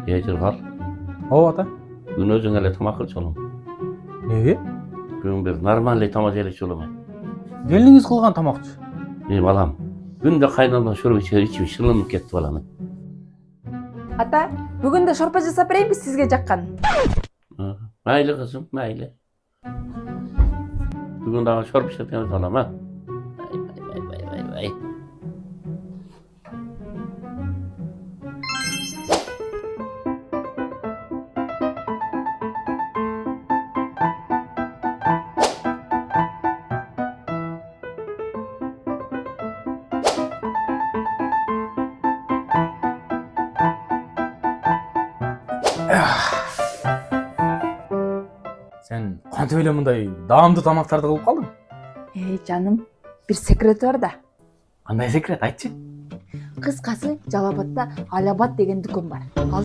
Ejirgal, Ооба ата. бүгүн өзүң эле тамак кылчу олуң. Неге? Бүгүн бир нормальный тамак желечү олуң. Келиңиз кылган тамакчы. Балам, күндө кайналган шорба ичип шылынып кетти балам. Ата, бүгін де шорпа жасап берейинби сизге жаккан? Mayli kızım, mayli. Bugün daha şorba içeceğiz balam ha. Vay. Сен кантип эле мындай даамдуу тамактарды кылып калдың? Canım, bir секрети бар да. Кандай секрет айтчы? Кыскасы, Жалал абадта Алабад деген дүкөн бар.